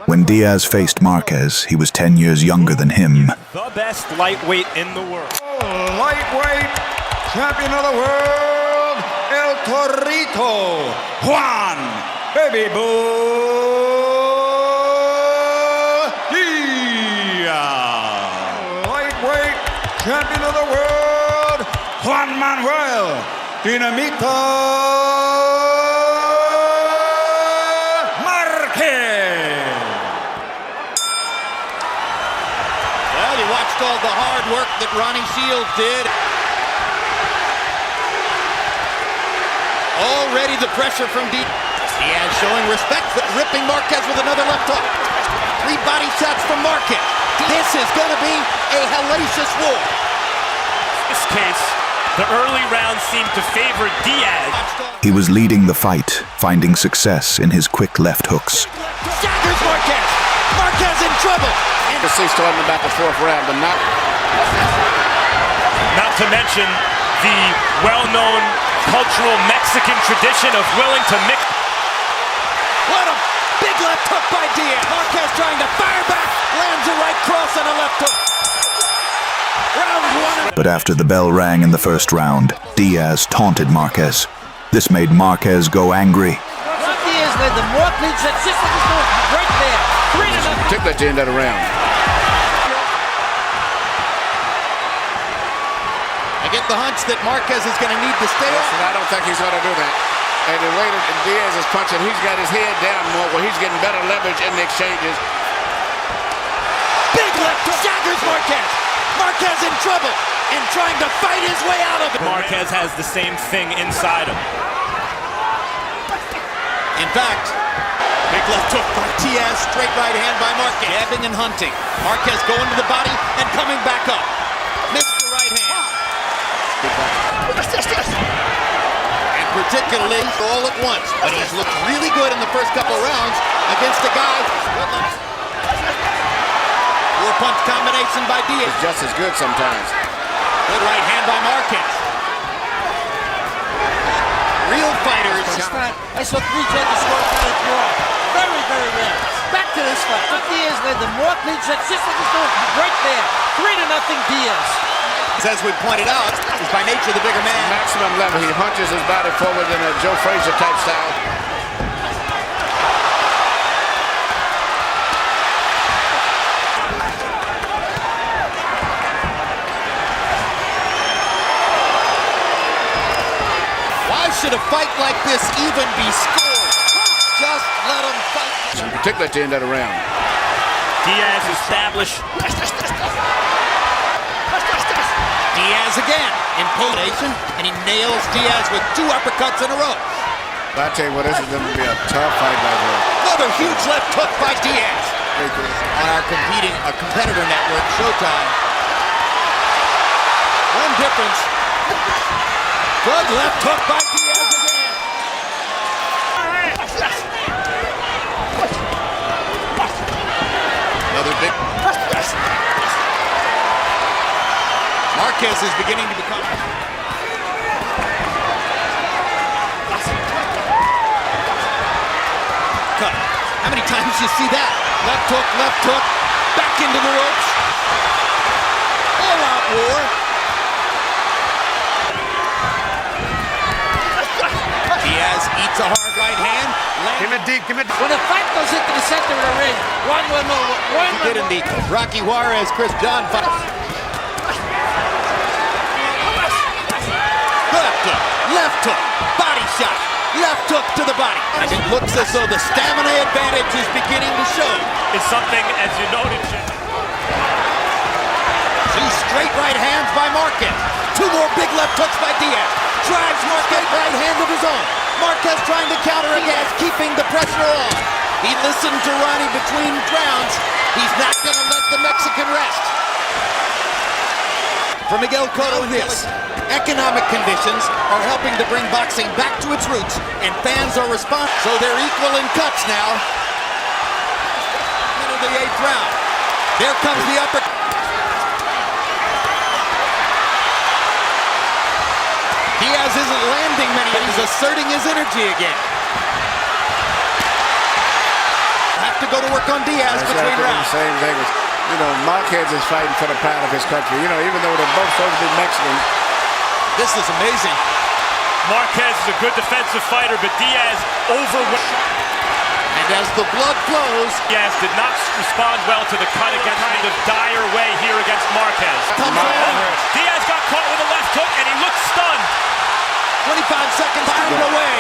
When Diaz faced Marquez, he was 10 years younger than him. The best lightweight in the world. Lightweight champion of the world, El Torito, Juan Baby Bull Diaz. Lightweight champion of the world, Juan Manuel Dinamita Marquez. Well, you watched all the hard work that Ronnie Shields did. Already the pressure from Diaz showing respect, ripping Marquez with another left hook. 3 body shots from Marquez. This is going to be a hellacious war. In this case, the early rounds seemed to favor Diaz. He was leading the fight, finding success in his quick left hooks. Staggers Marquez. Marquez in trouble. To see starting about the 4th round, but not to mention the well-known cultural Mexican tradition of willing to mix. What a big left hook by Diaz. Marquez trying to fire back. Lands a right cross and a left hook. Round 1. But after the bell rang in the first round, Diaz taunted Marquez. This made Marquez go angry. Juan Diaz led the more cleats that Sisler was doing right there. 3-0. particularly at the end of the round. I get the hunch that Marquez is going to need to stay up. And I don't think he's going to do that. And the way that Diaz is punching, he's got his head down more, where he's getting better leverage in the exchanges. Big left hook. Staggers Marquez. Marquez in trouble and trying to fight his way out of it. Marquez has the same thing inside him. In fact, big left hook by Diaz, straight right hand by Marquez. Jabbing and hunting. Marquez going to the body and coming back up. Missed the right hand. And particularly all at once. But he's looked really good in the first couple rounds against a guy. Four-punch combination by Diaz. It's just as good sometimes. Good right hand by Marquez. Real fighters. I saw 3 judges score a draw. Very, very rare. Back to this fight. Diaz led the more cleats that Sisler was doing right there. 3-0 Diaz. As we pointed out, is by nature the bigger man. Maximum level. He hunches his body forward in a Joe Frazier type style. Why should a fight like this even be scored? Just let him fight. Particularly at the end of the round. Diaz established. Diaz again in combination, and he nails Diaz with 2 uppercuts in a row. I tell you what, this is going to be a tough fight right here. Another huge left hook by Diaz. On our competitor network, Showtime. One difference. Good left hook by Diaz again. Another big. Marquez is beginning to become. Cut. How many times you see that? Left hook, back into the ropes. All-out war. Diaz eats a hard right hand. When the fight goes into the center of the ring, one will know. He did in the Rocky Juarez, Chris John fight. Left hook, body shot, left hook to the body. And it looks as though the stamina advantage is beginning to show. It's something, as you noted, Jim. 2 straight right hands by Marquez. 2 more big left hooks by Diaz. Drives Marquez right hand of his own. Marquez trying to counter again, keeping the pressure on. He listened to Ronnie between rounds. He's not going to let the Mexican rest. For Miguel Cotto, this. Economic conditions are helping to bring boxing back to its roots, and fans are responding. So they're equal in cuts now. Into the 8th round. There comes the upper. Diaz isn't landing many, but he's asserting his energy again. Have to go to work on Diaz between rounds. The same thing. You know, Marquez is fighting for the pride of his country. You know, even though they're both supposed to be Mexican. This is amazing. Marquez is a good defensive fighter, but Diaz overwhelmed. And as the blood flows, Diaz did not respond well to the cut against kind of dire way here against Marquez. Diaz got caught with a left hook, and he looked stunned. 25 seconds turned away.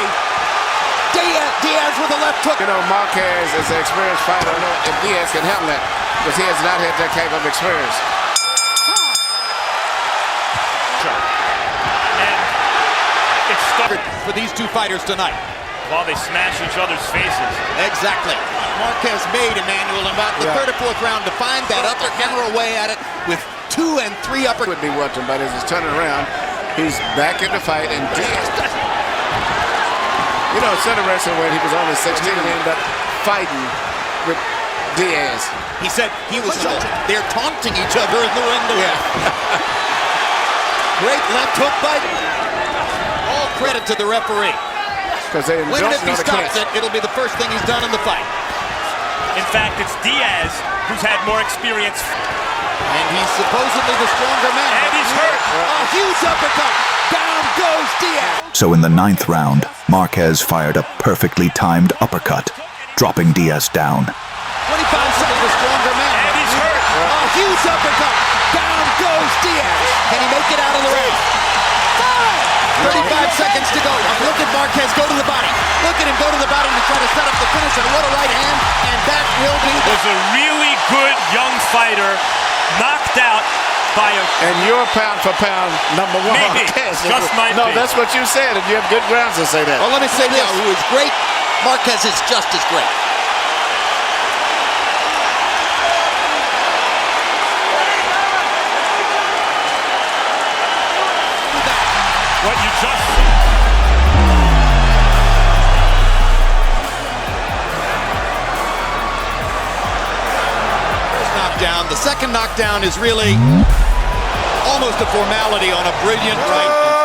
Diaz with a left hook. You know, Marquez is an experienced fighter. I don't know if Diaz can handle that, because he has not had that type of experience. And it started For these two fighters tonight. while they smash each other's faces. Exactly. Marquez made Emmanuel in about the third or fourth round to find that upper hammer away at it with 2 and 3 upper. Would be watching, but as he's turning around, he's back in the fight, and Diaz. You know, center wrestling when he was only 16 and he ended up fighting with Diaz. He said he was they're taunting each other in the ring. Great left hook by. All credit to the referee. Because they When don't if he know the stops catch. it, it'll be the first thing he's done in the fight. In fact, it's Diaz who's had more experience. And he's supposedly the stronger man. And he's hurt. A huge uppercut. Down goes Diaz. So in the 9th round, Marquez fired a perfectly timed uppercut, dropping Diaz down. 25 seconds, the stronger man. And he's hurt. A huge uppercut. Down goes Diaz. Can he make it out of the ring? 35 seconds to go. Look at Marquez go to the body. Look at him go to the body to try to set up the finish. And what a right hand. And that will be Was a really good young fighter knocked out by a... And you're pound for pound number one. Maybe. Marquez. Just might No, be. that's what you said, and you have good grounds to say that. Well, let me say this. Who is great, Marquez is just as great. What you just... First knockdown. The second knockdown is really almost a formality on a brilliant right.